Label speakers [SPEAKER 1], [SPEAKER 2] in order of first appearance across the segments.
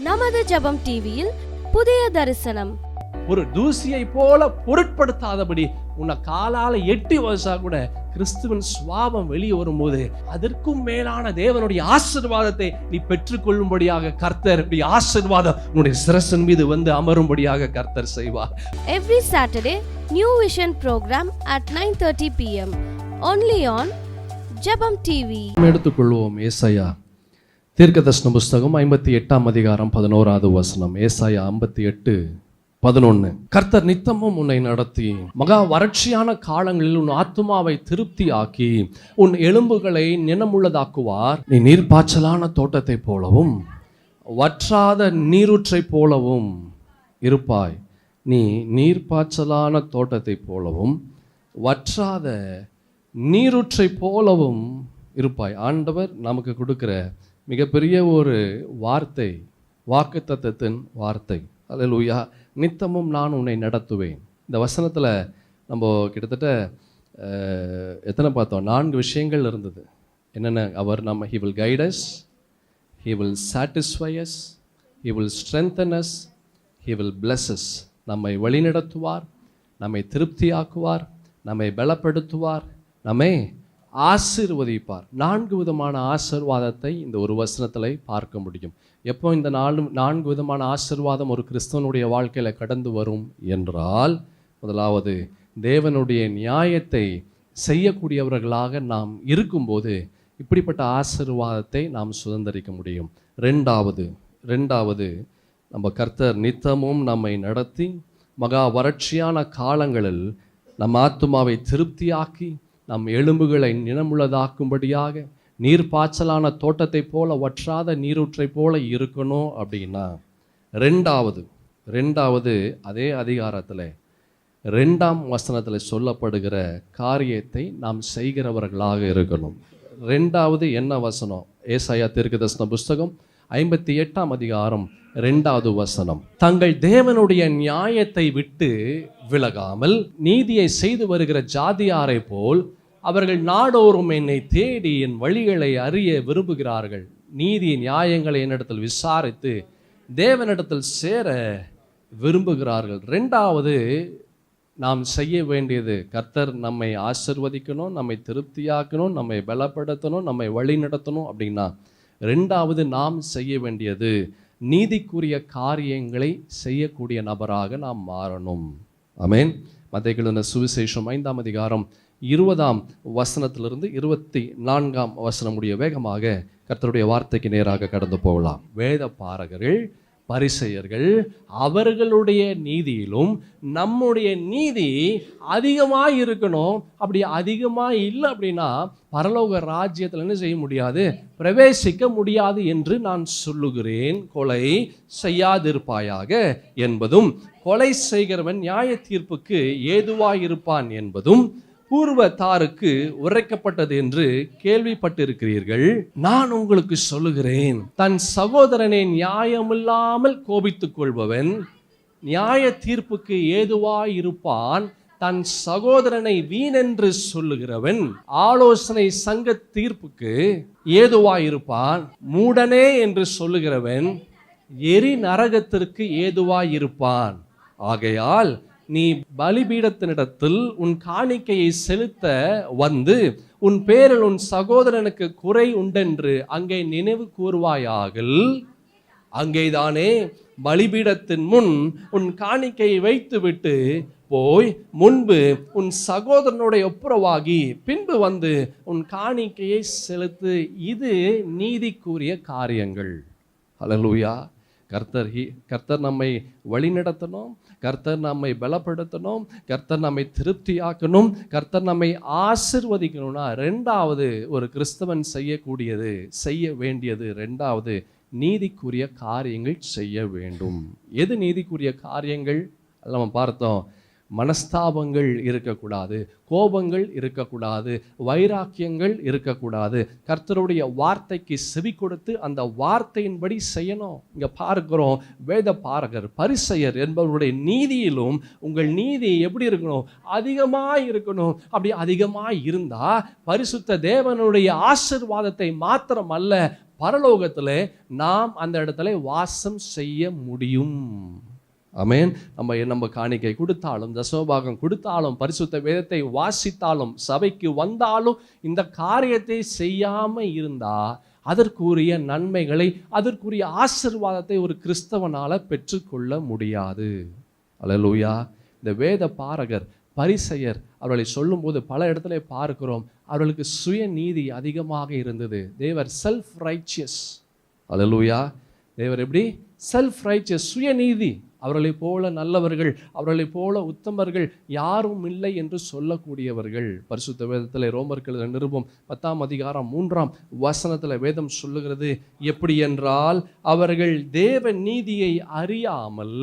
[SPEAKER 1] நமது ஜெபம் டிவியில் புதிய தரிசனம்.
[SPEAKER 2] ஒரு தூசியை போல பொருட்படுத்தாதபடி உன்னை காலால எட்டி வச்சா கூட கிறிஸ்துவின் சுவாபம் வெளியே வரும்போது அதற்கும் மேலான தேவனுடைய ஆசீர்வாதத்தை நீ பெற்றுக்கொள்ளும்படியாக கர்த்தர் ஆசீர்வாதம் உன்னுடைய சிரசின் மீது வந்து அமரும்படியாக கர்த்தர் செய்வார்.
[SPEAKER 1] Every Saturday, New Vision program at 9:30 p.m. only on ஜெபம் டிவி.
[SPEAKER 2] எடுத்துக்கொள்வோம் ஏசாயா தீர்க்கதரிசன புஸ்தகம் 58 அதிகாரம் 11வது வசனம். ஏசாயா 58:11. கர்த்தர் நித்தமும் உன்னை நடத்தி மகா வறட்சியான காலங்களில் உன் ஆத்துமாவை திருப்தி ஆக்கி உன் எலும்புகளை நினமுள்ளதாக்குவார். நீ நீர்ப்பாய்ச்சலான தோட்டத்தை போலவும் வற்றாத நீரூற்றை போலவும் இருப்பாய். நீ நீர்ப்பாய்ச்சலான தோட்டத்தை போலவும் வற்றாத நீரூற்றை போலவும் இருப்பாய். ஆண்டவர் நமக்கு கொடுக்கிற மிகப்பெரிய ஒரு வார்த்தை, வாக்குத்தத்தத்தின் வார்த்தை. அல்லேலூயா. நித்தமும் நான் உன்னை நடத்துவேன். இந்த வசனத்தில் நம்ம கிட்டத்தட்ட எத்தனை பார்த்தோம்? 4 விஷயங்கள் இருந்தது. என்னென்ன? he will guide us, he will satisfy us, he will strengthen us, he will bless us. நம்மை வழிநடத்துவார், நம்மை திருப்தியாக்குவார், நம்மை பலப்படுத்துவார், நம்மை ஆசீர்வதிப்பார். 4 விதமான ஆசீர்வாதத்தை இந்த ஒரு வசனத்தில் பார்க்க முடியும். எப்போ இந்த 4 விதமான ஆசீர்வாதம் ஒரு கிறிஸ்தவனுடைய வாழ்க்கையில் கடந்து வரும் என்றால், முதலாவது தேவனுடைய நியாயத்தை செய்யக்கூடியவர்களாக நாம் இருக்கும்போது இப்படிப்பட்ட ஆசீர்வாதத்தை நாம் சுதந்திரிக்க முடியும். ரெண்டாவது நம்ம கர்த்தர் நித்தமும் நம்மை நடத்தி மகா வறட்சியான காலங்களில் நம் ஆத்துமாவை திருப்தியாக்கி நம் எலும்புகளை நினமுள்ளதாக்கும்படியாக நீர்ப்பாய்ச்சலான தோட்டத்தை போல வற்றாத நீரூற்றை போல இருக்கணும். அப்படின்னா ரெண்டாவது அதே அதிகாரத்தில் 2ஆம் வசனத்தில் சொல்லப்படுகிற காரியத்தை நாம் செய்கிறவர்களாக இருக்கணும். 2வது என்ன வசனம்? ஏசாயா தீர்க்கதரிசன புஸ்தகம் 58 அதிகாரம் 2வது வசனம். தங்கள் தேவனுடைய நியாயத்தை விட்டு விலகாமல் நீதியை செய்து வருகிற ஜாதியாரை போல் அவர்கள் நாடோறும் என்னை தேடி என் வழிகளை அறிய விரும்புகிறார்கள். நீதி நியாயங்களை என்னிடத்தில் விசாரித்து தேவனிடத்தில் சேர விரும்புகிறார்கள். 2வது நாம் செய்ய வேண்டியது, கர்த்தர் நம்மை ஆசீர்வதிக்கணும், நம்மை திருப்தியாக்கணும், நம்மை பலப்படுத்தணும், நம்மை வழி நடத்தணும். அப்படின்னா 2வது நாம் செய்ய வேண்டியது நீதிக்குரிய காரியங்களை செய்யக்கூடிய நபராக நாம் மாறணும். ஆமென். மத்தேயு எழுதின சுவிசேஷம் 5ஆம் அதிகாரம் 20ஆம் வசனத்திலிருந்து 24ஆம் வசனம் முடிய வேகமாக கர்த்தருடைய வார்த்தைக்கு நேராக கடந்து போகலாம். வேத பாரகர்கள், பரிசேயர்கள், அவர்களுடைய நீதியிலும் நம்முடைய நீதி அதிகமாக இருக்கணும். அப்படி அதிகமாக இல்லை அப்படின்னா பரலோக ராஜ்யத்தில் என்ன செய்ய முடியாது? பிரவேசிக்க முடியாது என்று நான் சொல்லுகிறேன். கொலை செய்யாதிருப்பாயாக என்பதும் கொலை செய்கிறவன் நியாய தீர்ப்புக்கு ஏதுவாயிருப்பான் என்பதும் பூர்வத்தாருக்கு உரைக்கப்பட்டது என்று கேள்விப்பட்டிருக்கிறீர்கள். நான் உங்களுக்கு சொல்லுகிறேன், தன் சகோதரனை நியாயமில்லாமல் கோபித்துக் கொள்பவன் நியாய தீர்ப்புக்கு ஏதுவாயிருப்பான். தன் சகோதரனை வீணென்று சொல்லுகிறவன் ஆலோசனை சங்க தீர்ப்புக்கு ஏதுவாயிருப்பான். மூடனே என்று சொல்லுகிறவன் எரி நரகத்திற்கு ஏதுவாயிருப்பான். ஆகையால் நீ பலிபீடத்தினிடத்தில் உன் காணிக்கையை செலுத்த வந்து உன் பேரில் உன் சகோதரனுக்கு குறை உண்டென்று அங்கே நினைவு கூர்வாயாகில், அங்கேதானே பலிபீடத்தின் முன் உன் காணிக்கையை வைத்துவிட்டு போய் முன்பு உன் சகோதரனுடைய ஒப்புரவாகி பின்பு வந்து உன் காணிக்கையை செலுத்து. இது நீதிக்குரிய காரியங்கள். ஹல்லேலூயா. கர்த்தர் நம்மை வழிநடத்தணும், கர்த்தர் நம்மை பலப்படுத்தணும், கர்த்தர் நம்மை திருப்தியாக்கணும், கர்த்தர் நம்மை ஆசீர்வதிக்கணும்னா 2வது ஒரு கிறிஸ்தவன் செய்ய வேண்டியது 2வது நீதிக்குரிய காரியங்கள் செய்ய வேண்டும். எது நீதிக்குரிய காரியங்கள்? நம்ம பார்த்தோம். மனஸ்தாபங்கள் இருக்கக்கூடாது, கோபங்கள் இருக்கக்கூடாது, வைராக்கியங்கள் இருக்கக்கூடாது. கர்த்தருடைய வார்த்தைக்கு செவி கொடுத்து அந்த வார்த்தையின்படி செய்யணும். இங்கே பார்க்கிறோம், வேத பாரகர், பரிசேயர் என்பவருடைய நீதியிலும் உங்கள் நீதி எப்படி இருக்கணும்? அதிகமாக இருக்கணும். அப்படி அதிகமாக இருந்தால் பரிசுத்த தேவனுடைய ஆசீர்வாதத்தை மாத்திரம் அல்ல, பரலோகத்தில் நாம் அந்த இடத்துல வாசம் செய்ய முடியும். ஆமென். நம்ம காணிக்கை கொடுத்தாலும், தசமபாகம் கொடுத்தாலும், பரிசுத்த வேதத்தை வாசித்தாலும், சபைக்கு வந்தாலும், இந்த காரியத்தை செய்யாம இருந்தா அதற்குரிய நன்மைகளை, அதற்குரிய ஆசீர்வாதத்தை ஒரு கிறிஸ்தவனால பெற்றுக்கொள்ள முடியாது. அல்லேலூயா. இந்த வேத பாரகர், பரிசேயர் அவர்களை சொல்லும்போது பல இடத்துல பார்க்கிறோம், அவர்களுக்கு சுயநீதி அதிகமாக இருந்தது. தேவர் செல்ஃப் ரைச்சியஸ். அல்லேலூயா. தேவர் எப்படி? செல்ஃப் ரைச்சியஸ், சுயநீதி. அவர்களை போல நல்லவர்கள், அவர்களை போல உத்தமர்கள் யாரும் இல்லை என்று சொல்லக்கூடியவர்கள். பரிசுத்த வேதத்தில் ரோமர்கள் நிருபம் 10ஆம் அதிகாரம் 3ஆம் வசனத்தில் வேதம் சொல்லுகிறது, எப்படி என்றால், அவர்கள் தேவ நீதியை அறியாமல்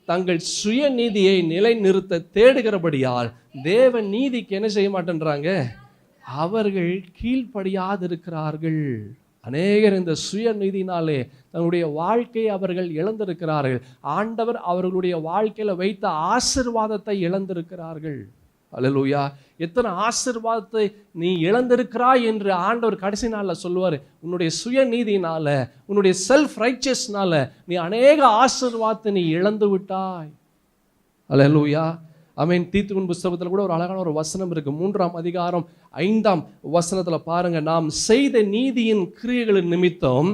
[SPEAKER 2] தங்கள் சுயநீதியை நிலைநிறுத்த தேடுகிறபடியால் தேவ நீதிக்கு என்ன செய்ய மாட்டேன்றாங்க? அவர்கள் கீழ்ப்படியாதிருக்கிறார்கள். அநேகர் இந்த சுயநீதினாலே தன்னுடைய வாழ்க்கையை அவர்கள் இழந்திருக்கிறார்கள். ஆண்டவர் அவர்களுடைய வாழ்க்கையில வைத்த ஆசீர்வாதத்தை இழந்திருக்கிறார்கள். அல்லேலூயா. எத்தனை ஆசீர்வாதத்தை நீ இழந்திருக்கிறாய் என்று ஆண்டவர் கடைசி நாளில் சொல்லுவார். உன்னுடைய சுயநீதினால, உன்னுடைய செல்ஃப் ரைச்சியஸ்னால நீ அநேக ஆசீர்வாதத்தை நீ இழந்து விட்டாய். அல்லேலூயா. ஆமென். தீத்துவின் புஸ்தகத்தில் கூட ஒரு அழகான ஒரு வசனம் இருக்கு. 3ஆம் அதிகாரம் 5ஆம் வசனத்தில் பாருங்க, நாம் செய்த நீதியின் கிரியைகளின் நிமித்தம்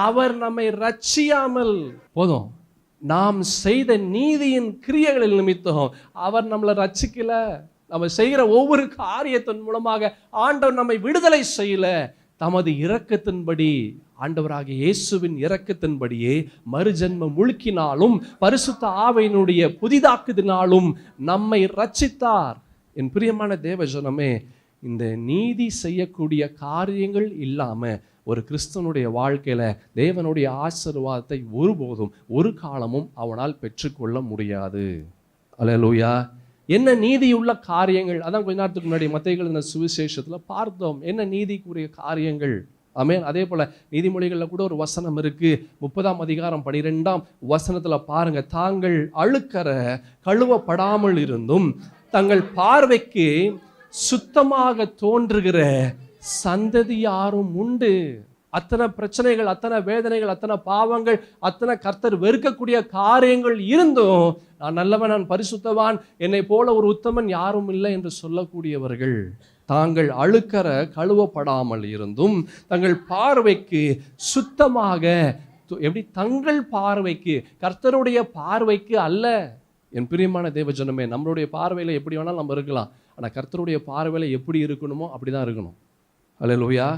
[SPEAKER 2] அவர் நம்மை ரட்சியாமல், போதும், நாம் செய்த நீதியின் கிரியைகளின் நிமித்தம் அவர் நம்மளை ரட்சிக்கல. நம்ம செய்கிற ஒவ்வொரு காரியத்தின் மூலமாக ஆண்டவர் நம்மை விடுதலை செய்யல. தமது இரக்கத்தின்படி, ஆண்டவராகிய இயேசுவின் இரக்கத்தின்படியே மறுஜன்மம் முழுக்கினாலும் பரிசுத்த ஆவியினுடைய புதிதாக்குதினாலும் நம்மை ரட்சித்தார். என் பிரியமான தேவஜனமே, இந்த நீதி செய்யக்கூடிய காரியங்கள் இல்லாம ஒரு கிறிஸ்தவனுடைய வாழ்க்கையில தேவனுடைய ஆசீர்வாதத்தை ஒருபோதும் ஒரு காலமும் அவனால் பெற்றுக்கொள்ள முடியாது. அல்லேலூயா. என்ன நீதியுள்ள காரியங்கள்? அதான் கொஞ்ச நேரத்துக்கு முன்னாடி மத்தேயு எழுதின சுவிசேஷத்துல பார்த்தோம், என்ன நீதிக்குரிய காரியங்கள். ஆமென். அதே போல நீதிமொழிகளில் கூட ஒரு வசனம் இருக்கு. 30ஆம் அதிகாரம் 12ஆம் வசனத்துல பாருங்க, தாங்கள் அழுக்கற கழுவப்படாமல் இருந்தும் தங்கள் பார்வைக்கு சுத்தமாக தோன்றுகிற சந்ததி யாரும் உண்டு. அத்தனை பிரச்சனைகள், அத்தனை வேதனைகள், அத்தனை பாவங்கள், அத்தனை கர்த்தர் வெறுக்கக்கூடிய காரியங்கள் இருந்தும் நான் நல்லவன், நான் பரிசுத்தவான், என்னை போல ஒரு உத்தமன் யாரும் இல்லை என்று சொல்லக்கூடியவர்கள், தாங்கள் அழுக்கற கழுவப்படாமல் இருந்தும் தங்கள் பார்வைக்கு சுத்தமாக, எப்படி? தங்கள் பார்வைக்கு, கர்த்தருடைய பார்வைக்கு அல்ல. என் பிரியமான தேவஜனமே, நம்மளுடைய பார்வையில் எப்படி வேணாலும் நம்ம இருக்கலாம். ஆனால் கர்த்தருடைய பார்வையில் எப்படி இருக்கணுமோ அப்படிதான் இருக்கணும். அல்லேலூயா.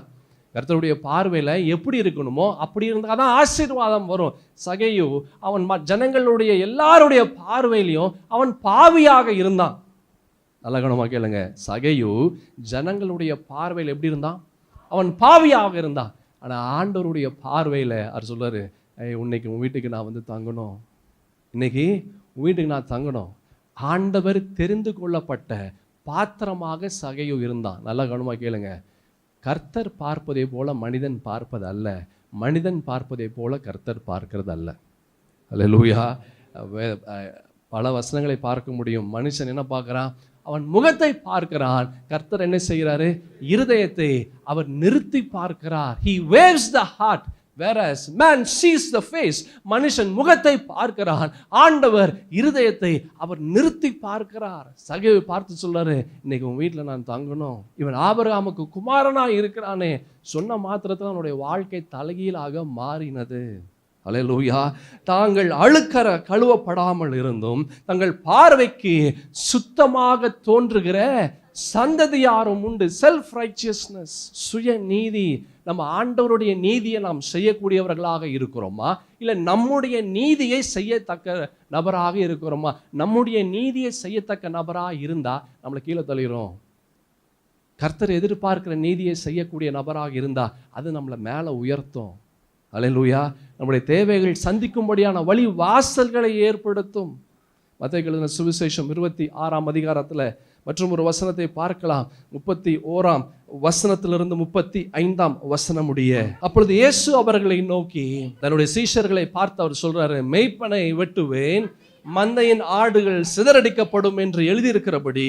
[SPEAKER 2] கர்த்தருடைய பார்வையில் எப்படி இருக்கணுமோ அப்படி இருந்தால் தான் ஆசீர்வாதம் வரும். சகேயு அவன் ஜனங்களுடைய எல்லாருடைய பார்வையிலையும் அவன் பாவியாக இருந்தான். நல்ல கவனமா கேளுங்க. சகேயு ஜனங்களுடைய பார்வையில் எப்படி இருந்தான்? அவன் பாவியாக இருந்தான். ஆனால் ஆண்டவருடைய பார்வையில் அவர் சொல்றாரு, இன்னைக்கு உன் வீட்டுக்கு நான் வந்து தங்கணும், இன்னைக்கு உன் வீட்டுக்கு நான் தங்கணும். ஆண்டவர் தெரிந்து கொள்ளப்பட்ட பாத்திரமாக சகேயு இருந்தான். நல்ல கவனமா கேளுங்க. கர்த்தர் பார்ப்பதை போல மனிதன் பார்ப்பது அல்ல, மனிதன் பார்ப்பதை போல கர்த்தர் பார்க்கிறது அல்ல. அல்லேலூயா. பல வசனங்களை பார்க்க முடியும். மனுஷன் என்ன பார்க்கிறான்? அவன் முகத்தை பார்க்கிறான். கர்த்தர் என்ன செய்கிறாரு? இருதயத்தை அவர் நிறுத்தி பார்க்கிறார். He weighs the heart, whereas man sees the face. மனுஷன் முகத்தை பார்க்கிறான், ஆண்டவர் இருதயத்தை அவர் நிறுத்தி பார்க்கிறார். சகேவை பார்த்து சொல்றாரு, இன்னைக்கு உன் வீட்டில் நான் தங்கணும். இவன் ஆபிரகாமுக்கு குமாரனா இருக்கிறானே சொன்ன மாத்திரத்தில் அவனுடைய வாழ்க்கை தலைகீழாக மாறினது. அல்லேலூயா. தாங்கள் அழுக்கற கழுவப்படாமல் இருந்தும் தங்கள் பார்வைக்கு சுத்தமாக தோன்றுகிற சந்ததி யாரும் உண்டு. செல்ஃப் ரைச்சியஸ்னஸ், சுய நீதி. நம்ம ஆண்டவருடைய நீதியை நாம் செய்யக்கூடியவர்களாக இருக்கிறோமா, இல்லை நம்முடைய நீதியை செய்யத்தக்க நபராக இருக்கிறோமா? நம்முடைய நீதியை செய்யத்தக்க நபராக இருந்தா நம்மளை கீழே தள்ளிடும். கர்த்தர் எதிர்பார்க்கிற நீதியை செய்யக்கூடிய நபராக இருந்தா அது நம்மளை மேலே உயர்த்தும். அல்லேலூயா. நம்முடைய தேவைகள் சந்திக்கும்படியான வழி வாசல்களை ஏற்படுத்தும். மத்தேயு எழுதின சுவிசேஷம் 26ஆம் அதிகாரத்தில் மற்றும் ஒரு வசனத்தை பார்க்கலாம். 31ஆம் வசனத்திலிருந்து 35ஆம் வசனம் முடிய. அப்பொழுது இயேசு அவர்களை நோக்கி தன்னுடைய சீஷர்களை பார்த்து அவர் சொல்றாரு, மேய்ப்பனை வெட்டுவேன், மந்தையின் ஆடுகள் சிதறடிக்கப்படும் என்று எழுதியிருக்கிறபடி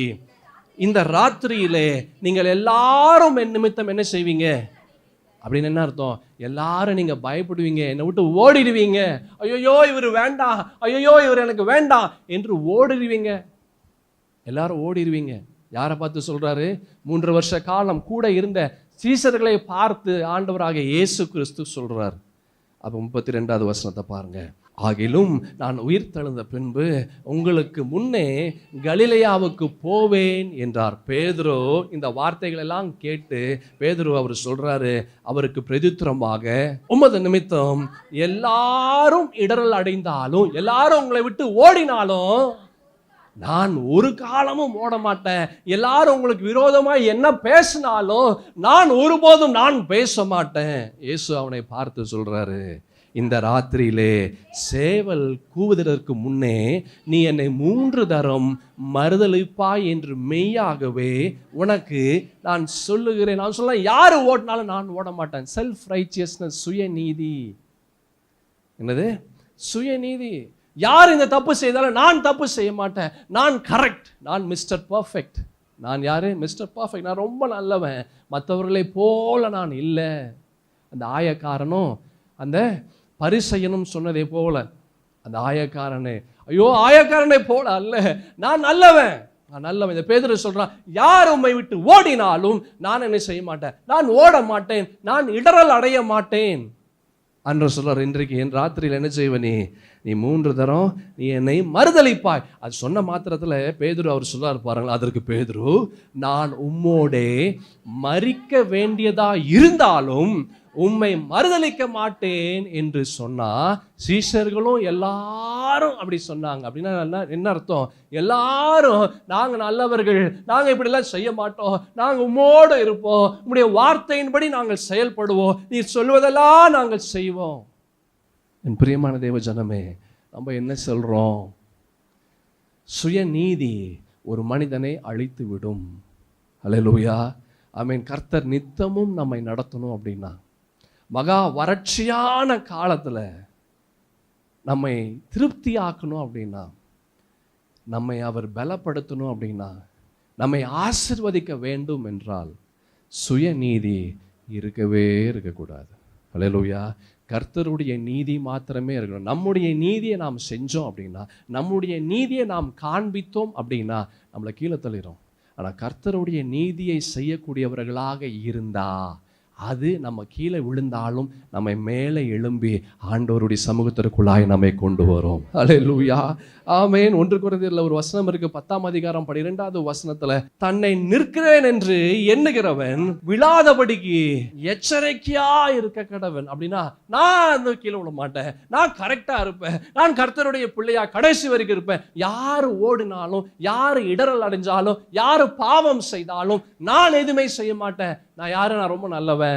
[SPEAKER 2] இந்த ராத்திரியிலே நீங்கள் எல்லாரும் என் நிமித்தம் என்ன செய்வீங்க? அப்படின்னு என்ன அர்த்தம்? எல்லாரும் நீங்க பயப்படுவீங்க, என்னை விட்டு ஓடிடுவீங்க. ஐயோ இவர் வேண்டாம், ஐயோ இவர் எனக்கு வேண்டாம் என்று ஓடிடுவீங்க. எல்லாரும் ஓடிடுவீங்க. யாரை பார்த்து சொல்றாரு? 3 வருஷ காலம் கூட இருந்த சீசர்களை பார்த்து ஆண்டவராக இயேசு கிறிஸ்து சொல்றார். அப்ப 32வது வசனத்தை பாருங்க. ஆகிலும் நான் உயிர் தெழுந்த பின்பு உங்களுக்கு முன்னே கலிலேயாவுக்கு போவேன் என்றார். பேதுரு இந்த வார்த்தைகள் எல்லாம் கேட்டு பேதுரு அவர் சொல்றாரு, அவருக்கு பிரதித்திரமாக, உமது நிமித்தம் எல்லாரும் இடரல் அடைந்தாலும், எல்லாரும் உங்களை விட்டு ஓடினாலும் நான் ஒரு காலமும் ஓட மாட்டேன். எல்லாரும் உங்களுக்கு விரோதமா என்ன பேசினாலும் நான் ஒருபோதும் நான் பேச மாட்டேன். இயேசு அவனை பார்த்து சொல்றாரு, இந்த ராத்திரியிலே சேவல் கூவுவதற்கு முன்னே நீ என்னை 3 தரம் மறுதலிப்பாய் என்று மெய்யாகவே உனக்கு நான் சொல்லுகிறேன். நான் சொல்ல யாரு ஓடினாலும் நான் ஓட மாட்டேன். செல்ஃப் ரைச்சியஸ்னஸ், சுயநீதி. என்னது? சுயநீதி. யார் இந்த தப்பு செய்தாலும் நான் தப்பு செய்ய மாட்டேன். நான் கரெக்ட், நான் மிஸ்டர் பர்ஃபெக்ட். நான் யாரு? Mister perfect. நான் ரொம்ப நல்லவன், மற்றவர்களை போல நான் இல்லை. அந்த ஆயக்காரனும் அந்த பரிசையனும் சொன்னதே போல, அந்த ஆயக்காரனே, ஐயோ ஆயக்காரனை போல அல்ல, நான் நல்லவன், நான் நல்லவன். இந்த பேதுரு சொல்றான், யார் உம்மை விட்டு ஓடினாலும் நான் என்ன செய்ய மாட்டேன், நான் ஓட மாட்டேன், நான் இடரல் அடைய மாட்டேன் அன்று சொல்றார். இன்றைக்கு என் ராத்திரியில் என்ன செய்வ நீ 3 தரம் நீ என்னை மறுதலிப்பாய். அது சொன்ன மாத்திரத்தில் பேதுரு அவர் சொல்றாரு பாருங்களா, அதற்கு பேதுரு, நான் உம்மோடே மரிக்க வேண்டியதா இருந்தாலும் உம்மை மறுதலிக்க மாட்டேன் என்று சொன்னா, சீஷர்களும் எல்லாரும் அப்படி சொன்னாங்க. அப்படின்னா என்ன அர்த்தம்? எல்லாரும் நாங்க நல்லவர்கள், நாங்க இப்படிலாம் செய்ய மாட்டோம், நாங்க உம்மோடு இருப்போம், உம்முடைய வார்த்தையின்படி நாங்கள் செயல்படுவோம், நீ சொல்வதெல்லாம் நாங்கள் செய்வோம். என் பிரியமான தேவ ஜனமே, நம்ம என்ன சொல்றோம்? சுயநீதி ஒரு மனிதனை அழித்து விடும். அல்லேலூயா, ஆமென். கர்த்தர் நித்தமும் நம்மை நடத்தணும் அப்படின்னா, மகா வறட்சியான காலத்துல நம்மை திருப்தி ஆக்கணும் அப்படின்னா, நம்மை அவர் பலப்படுத்தணும் அப்படின்னா, நம்மை ஆசீர்வதிக்க வேண்டும் என்றால் சுயநீதி இருக்கவே இருக்கக்கூடாது. அல்லேலூயா. கர்த்தருடைய நீதி மாத்திரமே இருக்கணும். நம்முடைய நீதியை நாம் செஞ்சோம் அப்படின்னா, நம்முடைய நீதியை நாம் காண்பித்தோம் அப்படின்னா நம்மளை கீழே தள்ளிடும். ஆனால் கர்த்தருடைய நீதியை செய்யக்கூடியவர்களாக இருந்தா அது நம்ம கீழே விழுந்தாலும் நம்மை மேலே எழும்பி ஆண்டவருடைய சமூகத்திற்குள்ளாய் நம்மை கொண்டு வரும். அல்லேலூயா, ஆமென். 1 கொரிந்தியர்ல ஒரு வசனம் இருக்கு, 10ஆம் அதிகாரம் 12வது வசனத்துல, தன்னை நிற்கிறேன் என்று எண்ணுகிறவன் விழாதபடிக்கு எச்சரிக்கையா இருக்க கடவன். அப்படின்னா நான் அந்த கீழே விட மாட்டேன், நான் கரெக்டா இருப்பேன், நான் கர்த்தருடைய பிள்ளையா கடைசி வரைக்கும் இருப்பேன். யாரு ஓடினாலும், யாரு இடரல் அடைஞ்சாலும், யாரு பாவம் செய்தாலும் நான் எதுவுமே செய்ய மாட்டேன். நான் யாரு? நான் ரொம்ப நல்லவன்.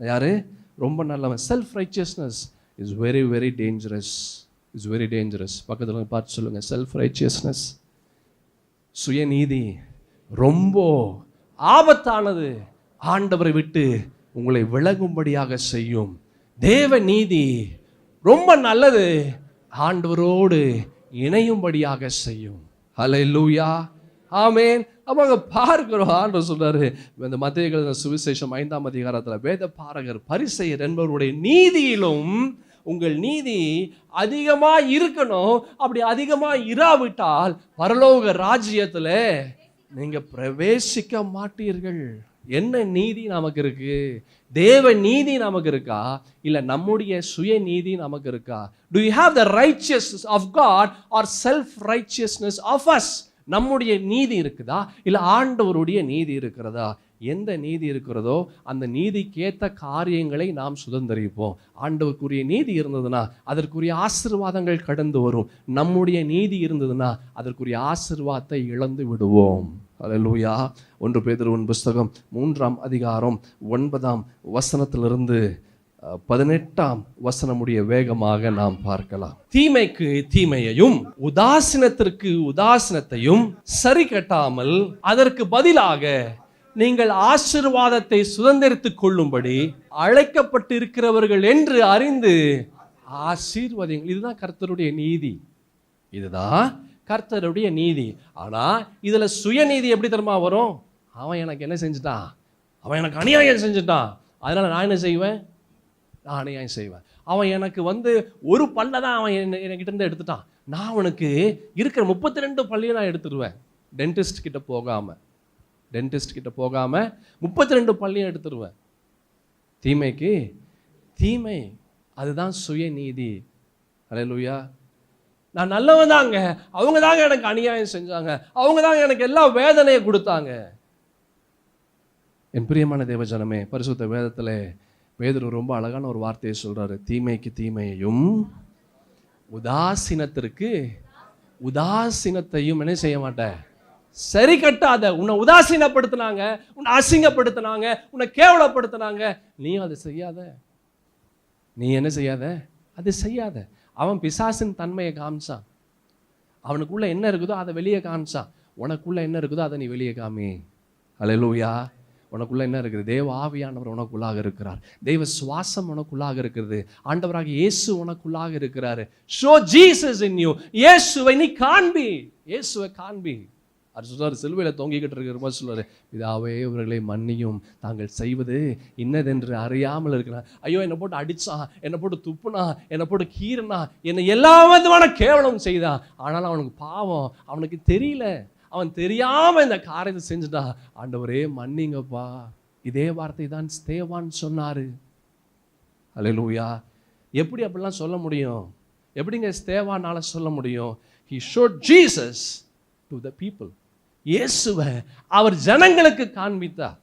[SPEAKER 2] யாரு? ரொம்ப நல்லவன். Self righteousness is very very dangerous. Is very dangerous. பக்கத்துல பார்த்து சொல்லுங்க, செல்ஃப் ரைச்சியஸ்னஸ், சுயநீதி ரொம்ப ஆபத்தானது. ஆண்டவரை விட்டு உங்களை விலகும்படியாக செய்யும். தேவ நீதி ரொம்ப நல்லது, ஆண்டவரோடு இணையும்படியாக செய்யும். அல்லேலூயா, ஆமென். அப்போ அங்கே பார்க்கிறோம், ஆண்டவர் சொல்றாரு இந்த மத்தேயு எழுதின சுவிசேஷம் 5ஆம் அதிகாரத்தில், வேத பாரகர் பரிசேயர் என்பவருடைய நீதியிலும் உங்கள் நீதி அதிகமா இருக்கணும், அப்படி அதிகமா இராவிட்டால் பரலோக ராஜ்யத்தில் நீங்க பிரவேசிக்க மாட்டீர்கள். என்ன நீதி நமக்கு இருக்கு? தேவ நீதி நமக்கு இருக்கா, இல்ல நம்முடைய சுய நீதி நமக்கு இருக்கா? Do you have the righteousness of God or self righteousness of us? நம்முடைய நீதி இருக்குதா, இல்ல ஆண்டவருடைய நீதி இருக்கிறதா? எந்த நீதி இருக்கிறதோ அந்த நீதிக்கேற்ற காரியங்களை நாம் சுதந்திரிப்போம். ஆண்டவருக்குரிய நீதி இருந்ததுன்னா அதற்குரிய ஆசீர்வாதங்கள் கடந்து வரும். நம்முடைய நீதி இருந்ததுன்னா அதற்குரிய ஆசீர்வாதத்தை இழந்து விடுவோம். அல்லேலூயா. 1 பேதுருவின் புஸ்தகம் 3ஆம் அதிகாரம் 9ஆம் வசனத்திலிருந்து 18ஆம் வசனமுடைய வேகமாக நாம் பார்க்கலாம். தீமைக்கு தீமையையும் உதாசீனத்திற்கு உதாசீனத்தையும் சரி கட்டாமல் அதற்கு பதிலாக நீங்கள் ஆசீர்வாதத்தை சுதந்திரித்துக் கொள்ளும்படி அழைக்கப்பட்டிருக்கிறவர்கள் என்று அறிந்து ஆசீர்வதிங்கள். இதுதான் கர்த்தருடைய நீதி. இதுதான் கர்த்தருடைய நீதி. ஆனா இதுல சுயநீதி எப்படி தெரியுமா வரும்? அவன் எனக்கு என்ன செஞ்சுட்டான், அவன் எனக்கு அநியாயம் செஞ்சுட்டான், அதனால நான் என்ன செய்வேன்? நான் அநியாயம் செய்வேன். அவன் எனக்கு ஒரு பல்லை தான் அவன் என்கிட்ட இருந்து எடுத்துட்டான், நான் அவனுக்கு இருக்கிற 32 பல்லையும் நான் எடுத்துருவேன். டென்டிஸ்ட் கிட்ட போகாம 32 பல்லையும் எடுத்துருவேன். தீமைக்கு தீமை, அதுதான் சுயநீதி. அல்லேலூயா. நான் நல்லவன் தாங்க, அவங்க தாங்க எனக்கு அநியாயம் செஞ்சாங்க, அவங்க தாங்க எனக்கு எல்லா வேதனையை கொடுத்தாங்க. என் பிரியமான தேவஜனமே, பரிசுத்த வேதத்தில் பேதுரு ரொம்ப அழகான ஒரு வார்த்தையை சொல்றாரு. தீமைக்கு தீமையையும் உதாசீனத்தையும் என்ன செய்ய மாட்டேன், சரி கட்டாத. உன்னை உதாசீனப்படுத்தினாங்க, உன்னை அசிங்கப்படுத்தினாங்க, உன்னை கேவலப்படுத்தினாங்க, நீ அதை செய்யாத. நீ என்ன செய்யாத? அது செய்யாத. அவன் பிசாசின் தன்மையை காமிச்சான். அவனுக்குள்ள என்ன இருக்குதோ அதை வெளியே காமிச்சான். உனக்குள்ள என்ன இருக்குதோ அதை நீ வெளியே காமி. அல்லேலூயா. உனக்குள்ள என்ன இருக்குது? தேவ ஆவியானவர் உனக்குள்ளாக இருக்கிறார். தெய்வ சுவாசம் உனக்குள்ளாக இருக்கிறது. ஆண்டவராக இயேசு உனக்குள்ளாக இருக்கிறாரு. Show Jesus in you. இயேசுவை நீ காண்பி, இயேசுவை காண்பி. அது சொல்றாரு, சிலுவையில் தொங்கிக்கிட்டு இருக்கிற சொல்றாரு, இதாவே இவர்களை மன்னியும், தாங்கள் செய்வது இன்னதென்று அறியாமல் இருக்கிறார். ஐயோ, என்னை போட்டு அடிச்சான், என்னை போட்டு துப்புனா, என்னை போட்டு கீறினா, என்னை எல்லா விதமான கேவலம் செய்தான். ஆனாலும் அவனுக்கு பாவம், அவனுக்கு தெரியல, அவன் தெரியாம இந்த காரியத்தை செஞ்சுட்டான். ஆண்டவரே மன்னிங்கப்பா. இதே வார்த்தை தான் ஸ்தேவான் சொன்னாரு. அல்லேலூயா. எப்படி அப்படிலாம் சொல்ல முடியும்? எப்படிங்க ஸ்தேவானால சொல்ல முடியும்? He showed Jesus to the people. இயேசுவை அவர் ஜனங்களுக்கு காண்பித்தார்.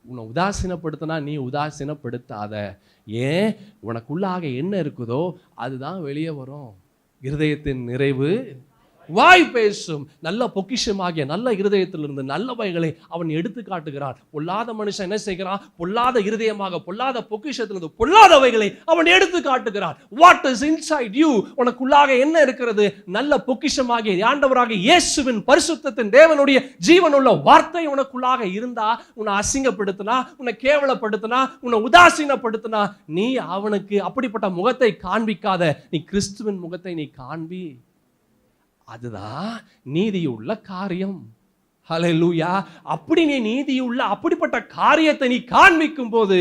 [SPEAKER 2] உன்னை உதாசீனப்படுத்தினா நீ உதாசீனப்படுத்தாத. ஏன்? உனக்குள்ளாக என்ன இருக்குதோ அதுதான் வெளியே வரும். இருதயத்தின் நிறைவு வாய் பேசும். நல்ல பொக்கிஷமாகிய நல்ல இருதயத்திலிருந்து நல்லவைகளை அவன் எடுத்து காட்டுகிறான். பொல்லாத மனுஷன் என்ன செய்கிறான்? பொல்லாத இருதயமாக பொல்லாத பொக்கிஷத்திலிருந்து பொல்லாதவைகளை அவன் எடுத்து காட்டுகிறான். What is inside you? உனக்குள்ளாக என்ன இருக்கிறது? நல்ல பொக்கிஷமாகிய ஆண்டவராக இயேசுவின் பரிசுத்தத்தின் தேவனுடைய ஜீவனுள்ள வார்த்தை உனக்குள்ளாக இருந்தா, உன்னை அசிங்கப்படுத்தினா, உன்னை கேவலப்படுத்தினா, உன்னை உதாசீனப்படுத்தினா, நீ அவனுக்கு அப்படிப்பட்ட முகத்தை காண்பிக்காத. நீ கிறிஸ்துவின் முகத்தை நீ காண்பி. அதுதான் நீதியுள்ள காரியம். ஹல்லேலூயா. அப்படி நீ நீதியுள்ள அப்படிப்பட்ட காரியத்தை நீ காண்பிக்கும் போது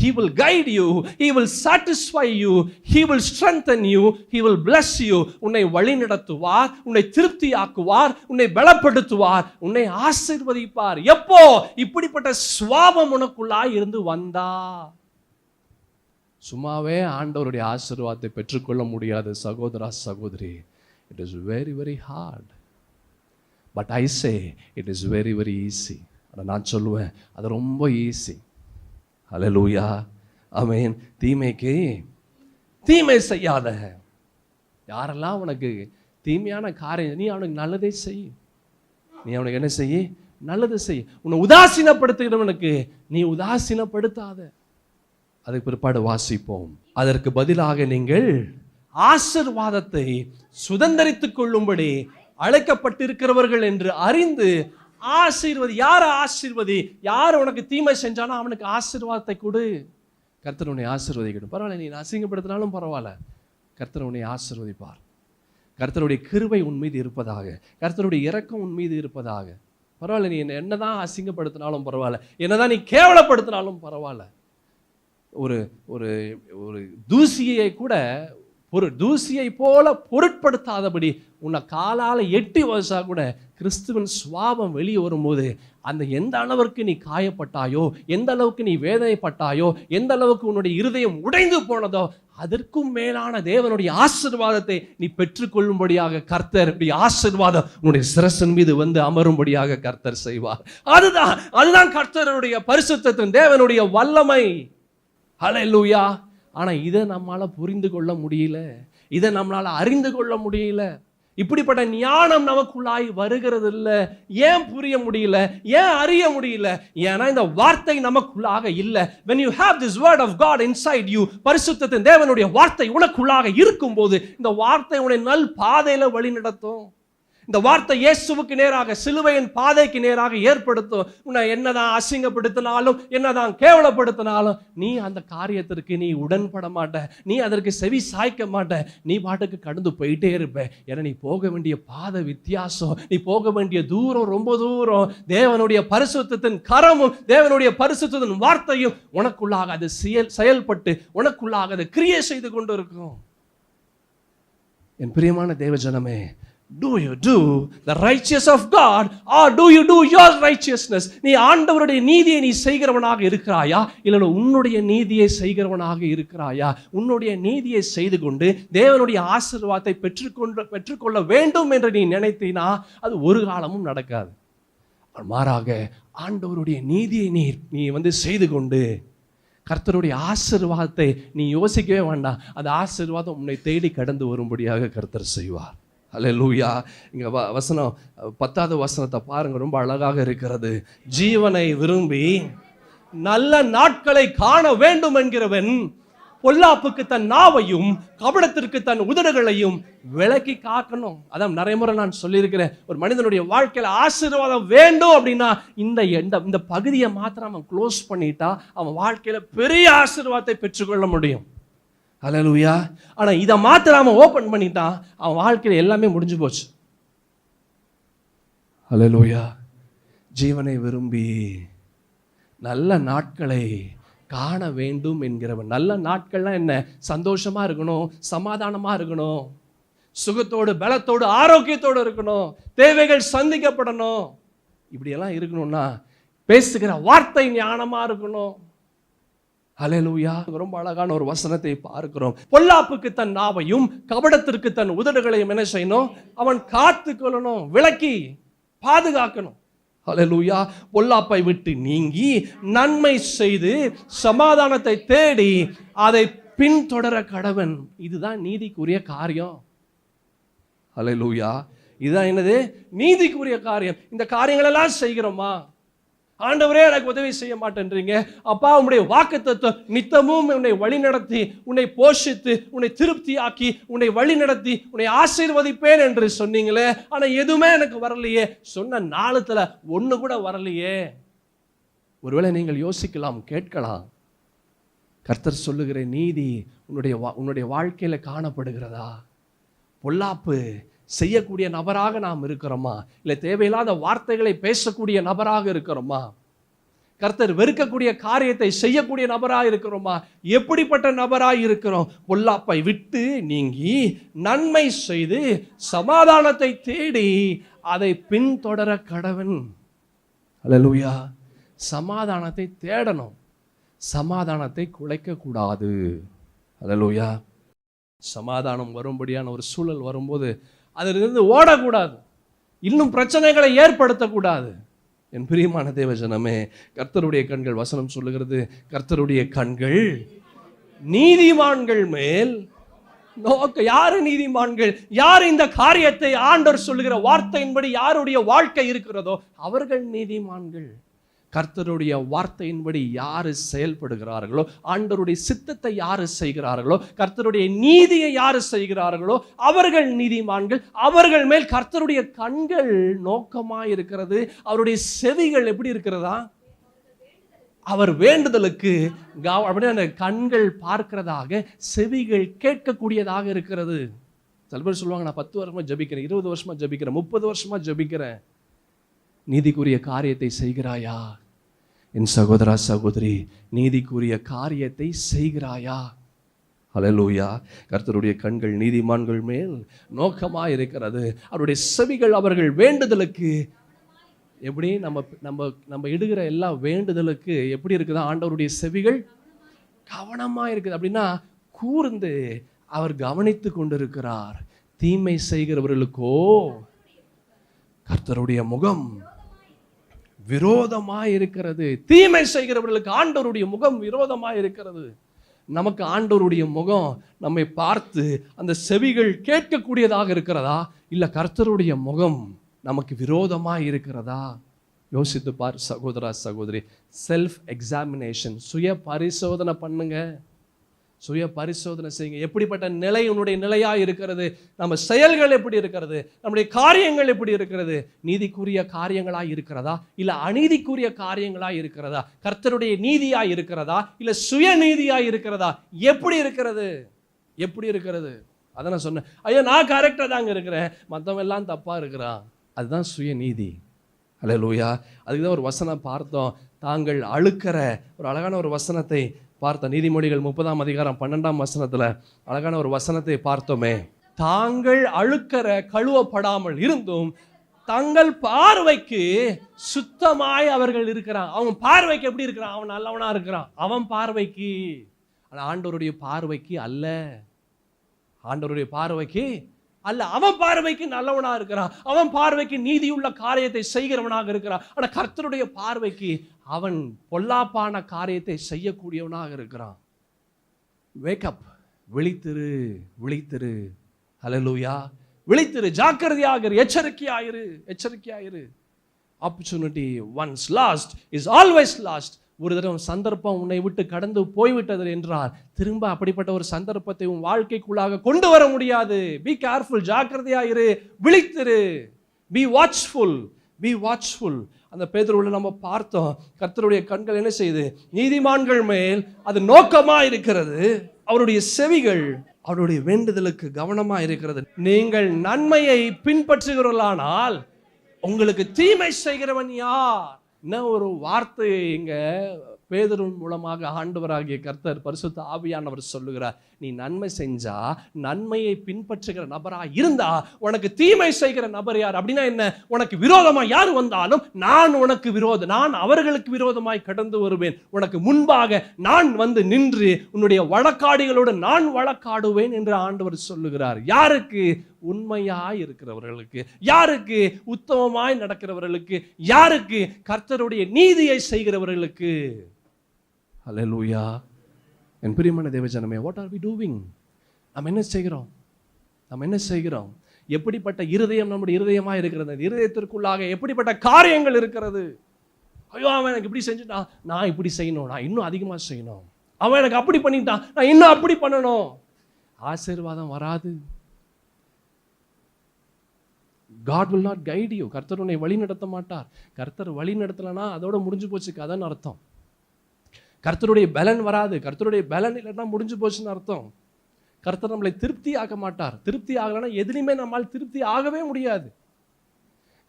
[SPEAKER 2] he will guide you, he will satisfy you, he will strengthen you, he will bless you. உன்னை வழிநடத்துவார், உன்னை திருப்தியாக்குவார், உன்னை பலப்படுத்துவார், உன்னை ஆசீர்வதிப்பார். எப்போ? இப்படிப்பட்ட சுவாபம் உனக்குள்ளாய் இருந்து வந்தா. சும்மாவே ஆண்டவருடைய ஆசீர்வாதத்தை பெற்றுக்கொள்ள முடியாது சகோதரா, சகோதரி. It is very, very hard. But I say it is very, very easy. நான் சொல்லுவேன் அது ரொம்ப ஈஸி. ஹல்லேலூயா. ஆமென். தீமைக்கு தீமை செய்யாத. யாரெல்லாம் உனக்கு தீமையான காரியம், நீ அவனுக்கு நல்லதே செய். நீ அவனுக்கு என்ன செய்? நல்லது செய். உன்னை உதாசீனப்படுத்துகிறவனுக்கு நீ உதாசீனப்படுத்தாத. அதுக்கு பிற்பாடு வாசிப்போம். அதற்கு பதிலாக நீங்கள் ஆசீர்வாதத்தை சுதந்தரித்துக் கொள்ளும்படி அழைக்கப்பட்டிருக்கிறவர்கள் என்று அறிந்து ஆசீர்வதி. யார ஆசீர்வதி? யார் உனக்கு தீமை செஞ்சானோ அவனுக்கு ஆசீர்வாதத்தை கொடு. கர்த்தர் உன்னை ஆசீர்வதிக்கணும். பரவாயில்ல, நீ அசிங்கப்படுத்தினாலும் பரவாயில்ல, கர்த்தர் உன்னை ஆசீர்வதிப்பார். கர்த்தருடைய கிருபை உன் மீது இருப்பதாக, கர்த்தருடைய இரக்கம் உன் மீது இருப்பதாக. பரவாயில்ல, நீ என்னதான் அசிங்கப்படுத்தினாலும் பரவாயில்ல, என்னதான் நீ கேவலப்படுத்தினாலும் பரவாயில்ல. ஒரு ஒரு ஒரு தூசியை கூட ஒரு தூசியை போல பொருட்படுத்தாதபடி உன்னை காலால் எட்டி வச்சா கூட கிறிஸ்துவின் சுவாபம் வெளியே வரும்போது அந்த எந்த அளவுக்கு நீ காயப்பட்டாயோ, எந்த அளவுக்கு நீ வேதனைப்பட்டாயோ, எந்த அளவுக்கு உன்னுடைய இருதயம் உடைந்து போனதோ, அதற்கும் மேலான தேவனுடைய ஆசீர்வாதத்தை நீ பெற்றுக்கொள்ளும்படியாக கர்த்தர் ஆசீர்வாதம் உன்னுடைய சிரசின் மீது அமரும்படியாக கர்த்தர் செய்வார். அதுதான் கர்த்தருடைய பரிசுத்தத்தின் தேவனுடைய வல்லமை. ஹல்லேலூயா. ஆனா இதை நம்மளால புரிந்து கொள்ள முடியல, இதை நம்மளால அறிந்து கொள்ள முடியல. இப்படிப்பட்ட ஞானம் நமக்குள்ளாய் வருகிறது இல்லை. ஏன் புரிய முடியல? ஏன் அறிய முடியல? ஏன்னா இந்த வார்த்தை நமக்குள்ளாக இல்லை. when you have this word of God inside you, பரிசுத்தத்தின் தேவனுடைய வார்த்தை உனக்குள்ளாக இருக்கும்போது இந்த வார்த்தை உன்னை நல் பாதையில வழி நடத்தும். இந்த வார்த்தை இயேசுவுக்கு நேராக, சிலுவையின் பாதைக்கு நேராக ஏற்படுத்தும். உன்னை என்னதான் அசிங்கப்படுத்தினாலும், என்னதான் கேவலப்படுத்தினாலும், நீ அந்த காரியத்திற்கு நீ உடன்பட மாட்ட, நீ அதற்கு செவி சாய்க்க மாட்ட, நீ பாட்டுக்கு கடந்து போயிட்டே இருப்ப. ஏன்னா நீ போக வேண்டிய பாதை வித்தியாசம், நீ போக வேண்டிய தூரம் ரொம்ப தூரம். தேவனுடைய பரிசுத்தத்தின் கரமும் தேவனுடைய பரிசுத்தத்தின் வார்த்தையும் உனக்குள்ளாக அது செயல்பட்டு உனக்குள்ளாக அது கிரியை செய்து கொண்டு இருக்கும். என் பிரியமான தேவஜனமே, do you do the righteous of God or do you do your righteousness? நீ ஆண்டவருடைய நீதியை நீ செய்கிறவனாக இருக்கிறாயா, இல்ல உன்னுடைய நீதியை செய்கிறவனாக இருக்கிறாயா? உன்னுடைய நீதியை செய்து கொண்டு தேவனுடைய ஆசீர்வாதத்தை பெற்றுக்கொள்ள வேண்டும் என்று நீ நினைத்தீனா அது ஒரு காலமும் நடக்காது. மாறாக ஆண்டவருடைய நீதியை நீ செய்து கொண்டு கர்த்தருடைய ஆசீர்வாதத்தை நீ யோசிக்கவே வேண்டாம், அந்த ஆசீர்வாதம் உன்னை தேடி கடந்து வரும்படியாக கர்த்தர் செய்வார். அல்லேலூயா. இங்க வசனம் 10வது வசனத்தை பாருங்க, ரொம்ப அழகாக இருக்கிறது. ஜீவனை விரும்பி நல்ல நாட்களை காண வேண்டும் என்கிறவன் பொல்லாப்புக்கு தன் நாவையும் கபடத்திற்கு தன் உதடுகளையும் விலக்கி காக்கணும். அதான் நிறைய முறை நான் சொல்லியிருக்கிறேன், ஒரு மனிதனுடைய வாழ்க்கையில ஆசீர்வாதம் வேண்டும் அப்படின்னா இந்த பகுதியை மாத்திரம் அவன் க்ளோஸ் பண்ணிட்டா அவன் வாழ்க்கையில பெரிய ஆசீர்வாதத்தை பெற்றுக்கொள்ள முடியும். அல்லேலூயா. ஆனா இதை மாத்திரம் அவன் ஓபன் பண்ணிட்டான், அவன் வாழ்க்கையில எல்லாமே முடிஞ்சு போச்சு. அல்லேலூயா. ஜீவனை விரும்பி நல்ல நாட்களை காண வேண்டும் என்கிறவன். நல்ல நாட்கள்லாம் என்ன? சந்தோஷமா இருக்கணும், சமாதானமா இருக்கணும், சுகத்தோடு பலத்தோடு ஆரோக்கியத்தோடு இருக்கணும், தேவைகள் சந்திக்கப்படணும். இப்படியெல்லாம் இருக்கணும்னா பேசுகிற வார்த்தை ஞானமா இருக்கணும். அல்லேலூயா. ரொம்ப அழகான ஒரு வசனத்தை பார்க்கிறோம். பொல்லாப்புக்கு தன் நாவையும் கபடத்திற்கு தன் உதடுகளையும் என்ன செய்யணும்? அவன் காத்து கொள்ளணும், விலக்கி பாதுகாக்கணும். அல்லேலூயா. பொல்லாப்பை விட்டு நீங்கி நன்மை செய்து சமாதானத்தை தேடி அதை பின்தொடர கடவன். இதுதான் நீதிக்குரிய காரியம். அல்லேலூயா. இதுதான் என்னது? நீதிக்குரிய காரியம். இந்த காரியங்கள் எல்லாம் செய்கிறோமா? ஆண்டவரே எனக்கு உதவி செய்ய மாட்டேன்றீங்க. அப்பா, உன்னுடைய வாக்குத்தத்தம் நித்தமும் உன்னை வழி நடத்தி, உன்னை போஷித்து, உன்னை திருப்தியாக்கி, உன்னை வழி நடத்தி, உன்னை ஆசீர்வதிப்பேன் என்று சொன்னீங்களே, ஆனா எதுவுமே எனக்கு வரலையே. சொன்ன நாளத்துல ஒண்ணு கூட வரலையே. ஒருவேளை நீங்கள் யோசிக்கலாம், கேட்கலாம், கர்த்தர் சொல்லுகிற நீதி உன்னுடைய வாழ்க்கையில காணப்படுகிறதா? பொல்லாப்பு செய்யக்கூடிய நபராக நாம் இருக்கிறோமா, இல்லை தேவையில்லாத வார்த்தைகளை பேசக்கூடிய நபராக இருக்கிறோமா? கர்த்தர் வெறுக்கக்கூடிய காரியத்தை செய்யக்கூடிய நபராக இருக்கிறோமா? எப்படிப்பட்ட நபராக இருக்கிறோம்? பொல்லாப்பை விட்டு நீங்கி நன்மை செய்து சமாதானத்தை தேடி அதை பின்தொடர கடவன். அல்லேலூயா. சமாதானத்தை தேடணும், சமாதானத்தை குலைக்க கூடாது. அல்லேலூயா. சமாதானம் வரும்படியான ஒரு சூழல் வரும்போது அதிலிருந்து ஓடக்கூடாது, இன்னும் பிரச்சனைகளை ஏற்படுத்தக்கூடாது. என் பிரியமான தேவஜனமே, கர்த்தருடைய கண்கள், வசனம் சொல்லுகிறது, கர்த்தருடைய கண்கள் நீதிமான்கள் மேல் நோக்க. யாரு நீதிமான்கள்? யார் இந்த காரியத்தை ஆண்டவர் சொல்லுகிற வார்த்தையின்படி யாருடைய வாழ்க்கை இருக்கிறதோ அவர்கள் நீதிமான்கள். கர்த்தருடைய வார்த்தையின்படி யாரு செயல்படுகிறார்களோ, ஆண்டவருடைய சித்தத்தை யாரு செய்கிறார்களோ, கர்த்தருடைய நீதியை யாரு செய்கிறார்களோ அவர்கள் நீதிமான்கள். அவர்கள் மேல் கர்த்தருடைய கண்கள் நோக்கமாய் இருக்கிறது. அவருடைய செவிகள் எப்படி இருக்கிறதா? அவர் வேண்டுதலுக்கு அப்படியே அந்த கண்கள் பார்க்கிறதாக, செவிகள் கேட்கக்கூடியதாக இருக்கிறது. சில பேர் சொல்லுவாங்க, நான் 10 வருஷமா ஜபிக்கிறேன், 20 வருஷமா ஜபிக்கிறேன், 30 வருஷமா ஜபிக்கிறேன். நீதிக்குரிய காரியத்தை செய்கிறாயா? என் சகோதரா, சகோதரி, நீதிக்குரிய காரியத்தை செய்கிறாயா? அல்லேலூயா. கர்த்தருடைய கண்கள் நீதிமான்கள் மேல் நோக்கமாக இருக்கிறது. அவருடைய செவிகள் அவர்கள் வேண்டுதலுக்கு. எப்படி நம்ம இடுகிற எல்லா வேண்டுதலுக்கு எப்படி இருக்குதா? ஆண்டவருடைய செவிகள் கவனமாக இருக்குது. அப்படின்னா கூர்ந்து அவர் கவனித்து கொண்டிருக்கிறார். தீமை செய்கிறவர்களுக்கோ கர்த்தருடைய முகம் விரோதமாய் இருக்கிறது. தீமை செய்கிறவர்களுக்கு ஆண்டவருடைய முகம் விரோதமாய் இருக்கிறது. நமக்கு ஆண்டவருடைய முகம் நம்மை பார்த்து அந்த செவிகள் கேட்கக்கூடியதாக இருக்கிறதா, இல்ல கர்த்தருடைய முகம் நமக்கு விரோதமாய் இருக்கிறதா? யோசித்து பார் சகோதரா, சகோதரி. செல்ஃப் எக்ஸாமினேஷன், சுய பரிசோதனை பண்ணுங்க. சுய பரிசோதனை செய்யுங்க. எப்படிப்பட்ட நிலை உன்னுடைய நிலையா இருக்கிறது? நம்ம செயல்கள் எப்படி இருக்கிறது? நம்முடைய காரியங்கள் எப்படி இருக்கிறது? நீதிக்குரிய காரியங்களா இருக்கிறதா, இல்ல அநீதிக்குரிய காரியங்களா இருக்கிறதா? கர்த்தருடைய நீதியா இருக்கிறதா, இல்ல சுய நீதியா இருக்கிறதா? எப்படி இருக்கிறது? எப்படி இருக்கிறது? அதை நான் சொன்னேன், ஐயா நான் கரெக்டா தாங்க இருக்கிறேன், மற்றவன் எல்லாம் தப்பா இருக்கிறான். அதுதான் சுய நீதி. அல்லேலூயா. அதுக்கு தான் ஒரு வசனம் பார்த்தோம், தாங்கள் அழுக்கிற ஒரு அழகான ஒரு வசனத்தை பார்த்தோம். நீதிமொழிகள் 30ஆம் அதிகாரம் 12ஆம் வசனத்துல அழகான ஒரு வசனத்தை பார்த்தோமே. தாங்கள் அழுக்கிற கழுவப்படாமல் இருந்தும் தங்கள் பார்வைக்கு சுத்தமாய் அவர்கள் இருக்கிறான். அவன் பார்வைக்கு எப்படி இருக்கிறான்? அவன் நல்லவனா இருக்கிறான் அவன் பார்வைக்கு. ஆனா ஆண்டவருடைய பார்வைக்கு அல்ல. ஆண்டவருடைய பார்வைக்கு அல்ல, அவன் பார்வைக்கு நல்லவனா இருக்கிறான், அவன் பார்வைக்கு நீதியுள்ள காரியத்தை செய்கிறவனாக இருக்கிறான். ஆனா கர்த்தருடைய பார்வைக்கு அவன் பொல்லாப்பான காரியத்தை செய்யக்கூடியவனாக இருக்கிறான். வேக்கப், விழித்திரு, விழித்திரு. ஹல்லேலூயா. விழித்திரு, ஜாக்கிரதையாக, எச்சரிக்கையாயிரு, எச்சரிக்கையாயிரு. Opportunity once lost is always lost. ஒரு தடவை சந்தர்ப்பம் உன்னை விட்டு கடந்து போய்விட்டது என்றால் திரும்ப அப்படிப்பட்ட ஒரு சந்தர்ப்பத்தை உன் வாழ்க்கைக்குள்ளாக கொண்டு வர முடியாது. பி கேர்ஃபுல், ஜாக்கிரதையாயிரு, விழித்திரு. Be watchful, be watchful. அந்த பேதுருவில் நம்ம பார்த்தோம், கர்த்தருடைய கண்கள் என்ன செய்யுது? நீதிமான்கள் மேல் அது நோக்கமா இருக்கிறது, அவருடைய செவிகள் அவருடைய வேண்டுதலுக்கு கவனமா இருக்கிறது. நீங்கள் நன்மையை பின்பற்றுகிறீர்களானால் உங்களுக்கு தீமை செய்கிறவன் யார்? என்ன ஒரு வார்த்தை இங்க பேதுருவின் மூலமாக ஆண்டவராகிய கர்த்தர் பரிசுத்த ஆவியானவர் சொல்லுகிறார். நீ நன்மை செஞ்சா, நன்மையை பின்பற்றுகிற நபரா இருந்தா, உனக்கு தீமை செய்கிற நபர் யார்? அப்படின்னா என்ன? உனக்கு விரோதமா யார் வந்தாலும் நான் அவர்களுக்கு விரோதமாய் கடந்து வருவேன். உனக்கு முன்பாக நான் வந்து நின்று உன்னுடைய வழக்காடிகளோடு நான் வழக்காடுவேன் என்று ஆண்டவர் சொல்லுகிறார். யாருக்கு? உண்மையாய் இருக்கிறவர்களுக்கு. யாருக்கு? உத்தமமாய் நடக்கிறவர்களுக்கு. யாருக்கு? கர்த்தருடைய நீதியை செய்கிறவர்களுக்கு. ஹல்லேலூயா. என் பிரியமான தேவஜனமே, வாட் ஆர் வி டூயிங்? நாம் என்ன செய்கிறோம்? நாம் என்ன செய்கிறோம்? எப்படிப்பட்ட இருதயம் நம்முடைய இருதயமாக இருக்கிறது? இருதயத்திற்குள்ளாக எப்படிப்பட்ட காரியங்கள் இருக்கிறது? ஐயோ அவன் எனக்கு இப்படி செஞ்சுட்டான், நான் இப்படி செய்யணும், நான் இன்னும் அதிகமாக செய்யணும். அவன் எனக்கு அப்படி பண்ணிட்டான், நான் இன்னும் அப்படி பண்ணணும். ஆசீர்வாதம் வராது. God will not guide you. கர்த்தர் உன்னை வழி நடத்த மாட்டார். கர்த்தர் வழி நடத்தலனா அதோட முடிஞ்சு போச்சு கதைன்னு அர்த்தம். கர்த்தருடைய பலன் வராது. கர்த்தருடைய பலன் இல்லைன்னா முடிஞ்சு போச்சுன்னு அர்த்தம். கர்த்தர் நம்மளை திருப்தி ஆக மாட்டார். திருப்தி ஆகலைன்னா எதுலையுமே நம்மால் திருப்தி ஆகவே முடியாது.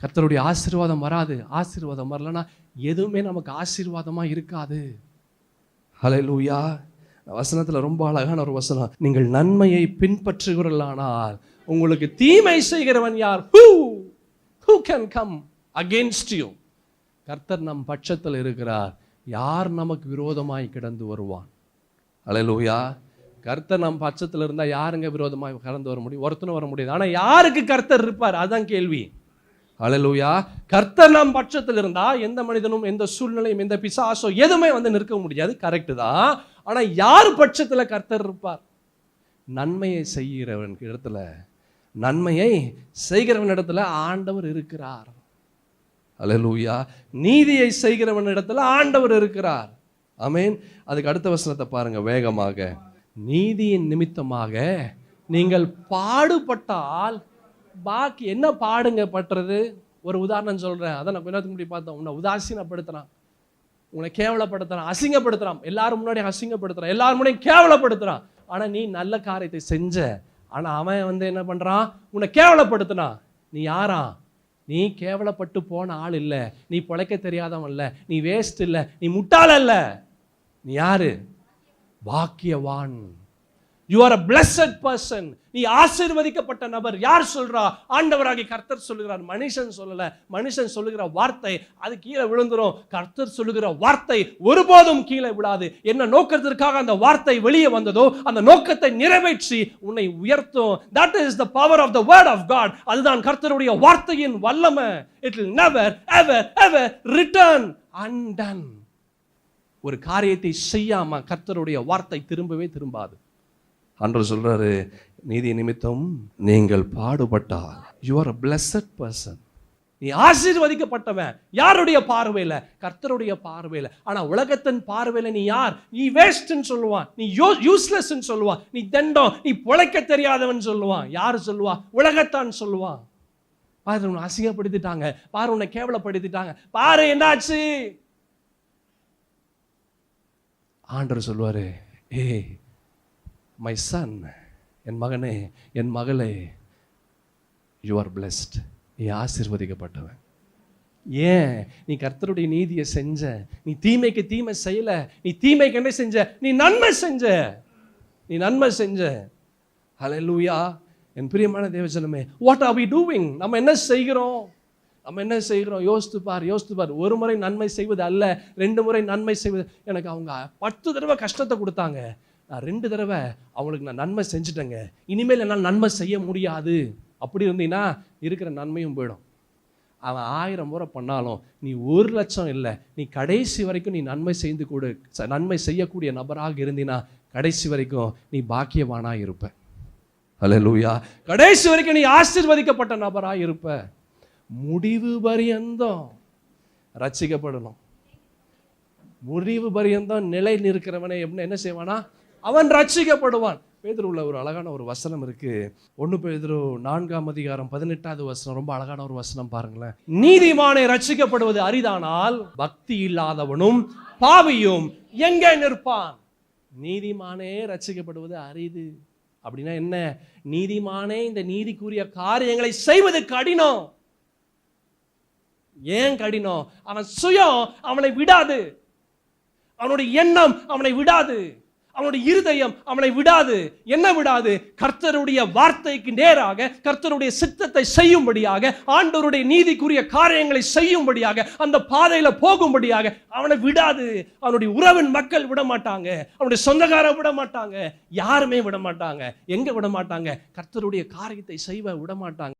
[SPEAKER 2] கர்த்தருடைய ஆசீர்வாதம் வராது. ஆசீர்வாதம் வரலன்னா எதுவுமே நமக்கு ஆசீர்வாதமா இருக்காது. ஹல்லேலூயா. வசனத்துல ரொம்ப அழகான ஒரு வசனம், நீங்கள் நன்மையை பின்பற்றுகிறீர்களானால் உங்களுக்கு தீமை செய்கிறவன் யார்? Who can come against you? கர்த்தர் நம் பட்சத்தில் இருக்கிறார். யார் நமக்கு விரோதமாய் கிடந்து வருவான்? ஹல்லேலூயா. கர்த்தர் நம் பட்சத்தில் இருந்தா யாருங்க விரோதமாய் கடந்து வர முடியும்? ஒருத்தனும் வர முடியாது. ஆனா யாருக்கு கர்த்தர் இருப்பார்? அதான் கேள்வி. ஹல்லேலூயா. கர்த்தர் நம் பட்சத்தில் இருந்தா எந்த மனிதனும், எந்த சூழ்நிலையும், எந்த பிசாசோ எதுவுமே வந்து நிற்க முடியாது. கரெக்ட் தான். ஆனா யார் பட்சத்துல கர்த்தர் இருப்பார்? நன்மையை செய்கிறவன் இடத்துல, நன்மையை செய்கிறவன் இடத்துல ஆண்டவர் இருக்கிறார். ஹல்லேலூயா. நீதியை செய்கிறவன் இடத்துல ஆண்டவர் இருக்கிறார். ஆமென். அதுக்கு அடுத்த வசனத்தை பாருங்க வேகமாக. நீதியின் நிமித்தமாக நீங்கள் பாடுபட்டால், பாக்கி என்ன பாடுங்க பட்டுறது? ஒரு உதாரணம் சொல்றேன். அதை நான் கொஞ்ச முன்னாடி பார்த்தோம். உன்னை உதாசீனப்படுத்துறான், உன்னை கேவலப்படுத்துறான், அசிங்கப்படுத்துறான், எல்லாரும் முன்னாடி அசிங்கப்படுத்துறான், எல்லாரும் முன்னாடி கேவலப்படுத்துறான். ஆனா நீ நல்ல காரியத்தை செஞ்ச, ஆனா அவன் வந்து என்ன பண்றான்? உன்னை கேவலப்படுத்தினான். நீ யாரா? நீ கேவலப்பட்டு போன ஆள் இல்ல, நீ பிழைக்க தெரியாதவன் இல்ல, நீ வேஸ்ட் இல்ல, நீ முட்டாள் அல்ல. நீ யாரு? பாக்கியவான். You are a blessed person. நீ ஆசீர்வதிக்கப்பட்ட நபர். யார் சொல்றா? ஆண்டவராகிய கர்த்தர் சொல்லுகிறார். மனுஷன் சொல்லல. மனுஷன் சொல்லுகிற வார்த்தை அது கீழே விழுந்துரும். கர்த்தர் சொல்லுகிற வார்த்தை ஒருபோதும் கீழே விடாது. என்ன நோக்கத்திற்காக அந்த வார்த்தை வெளியே வந்ததோ அந்த நோக்கத்தை நிறைவேற்றி உன்னை உயர்த்தும். That is the power of the word of God. அதுதான் கர்த்தருடைய வார்த்தையின் வல்லமை. It will never ever ever return undone. ஒரு காரியத்தை செய்யாம கர்த்தருடைய வார்த்தை திரும்பவே திரும்பாது. ஆண்டவர் சொல்றாரு, நீதி நிமித்தம் நீங்கள் பாடுபட்டால் you are a blessed person. நீ ஆசீர்வதிக்கப்பட்டவன். யாருடைய பார்வையில? கர்த்தருடைய பார்வையில. ஆனா உலகத்தின் பார்வையில நீ யார்? நீ வேஸ்ட்ன்னு சொல்லுவான், நீ யூஸ்லெஸ்ன்னு சொல்லுவான், நீ தண்டம், நீ பொழைக்க தெரியாதவன் சொல்லுவான். யாரு சொல்லுவா? உலகத்தான் சொல்லுவான். பாரு உன்னை அசிங்கப்படுத்திட்டாங்க, பாரு உன்னை கேவலப்படுத்திட்டாங்க, பாரு என்னாச்சு. ஆண்டவர் சொல்லுவாரு, ஏய் மை சன், என் மகனே, என் மகளே, யூ ஆர் பிளெஸ்ட், நீ ஆசீர்வதிக்கப்பட்டவன். ஏன்? நீ கர்த்தருடைய நீதியை செஞ்ச, நீ தீமைக்கு தீமை செய்யல, நீ தீமைக்கு என்ன செஞ்ச? நீ நன்மை செஞ்ச, நீ நன்மை செஞ்ச. ஹல்லேலூயா. என் பிரியமான தேவஜனமே, வாட் ஆர் வி டூயிங்? நம்ம என்ன செய்கிறோம்? நம்ம என்ன செய்கிறோம்? யோசித்து பார். ஒரு முறை நன்மை செய்வது அல்ல, 2 முறை நன்மை செய்வது. எனக்கு அவங்க 10 தடவை கஷ்டத்தை கொடுத்தாங்க, நான் 2 தடவை அவங்களுக்கு நான் நன்மை செஞ்சுட்டேங்க, இனிமேல் என்னால் நன்மை செய்ய முடியாது. அப்படி இருந்தீங்கன்னா இருக்கிற நன்மையும் போயிடும். அவன் 1000 முறை பண்ணாலும் நீ 1,00,000 இல்லை, நீ கடைசி வரைக்கும் நீ நன்மை செய்யக்கூடிய நபராக இருந்தீனா கடைசி வரைக்கும் நீ பாக்கியவானாக இருப்ப. ஹல்லேலூயா. கடைசி வரைக்கும் நீ ஆசீர்வதிக்கப்பட்ட நபராக இருப்ப. முடிவு பரியந்தம் ரட்சிக்கப்படணும். முடிவு பரியந்தம் நிலை நிற்கிறவனே என்ன செய்வானா? அவன் ரட்சிக்கப்படுவான். பேதுருவுல ஒரு அழகான ஒரு வசனம் இருக்கு. 1 பேதுரு 4ஆம் அதிகாரம் 18வது வசனம், ரொம்ப அழகான ஒரு வசனம் பாருங்களேன். நீதிமானை ரட்சிக்கப்படுவது அரிதானால் பக்தி இல்லாதவனும் பாவியும் எங்கே நிற்பான்? நீதிமானே ரட்சிக்கப்படுவது அரிது. அப்படின்னா என்ன? நீதிமானே இந்த நீதிக்குரிய காரியங்களை செய்வது கடினம். ஏன் கடினம்? அவன் சுயம் அவனை விடாது, அவனுடைய எண்ணம் அவனை விடாது, அவனுடைய இருதயம் அவனை விடாது. என்ன விடாது? கர்த்தருடைய வார்த்தைக்கு நேராக கர்த்தருடைய சித்தத்தை செய்யும்படியாக, ஆண்டவருடைய நீதிக்குரிய காரியங்களை செய்யும்படியாக, அந்த பாதையில போகும்படியாக அவனை விடாது. அவனுடைய உறவின் மக்கள் விட மாட்டாங்க, அவனுடைய சொந்தக்காரர் விட மாட்டாங்க, யாருமே விட மாட்டாங்க. எங்க விட மாட்டாங்க? கர்த்தருடைய காரியத்தை செய்வ விட மாட்டாங்க.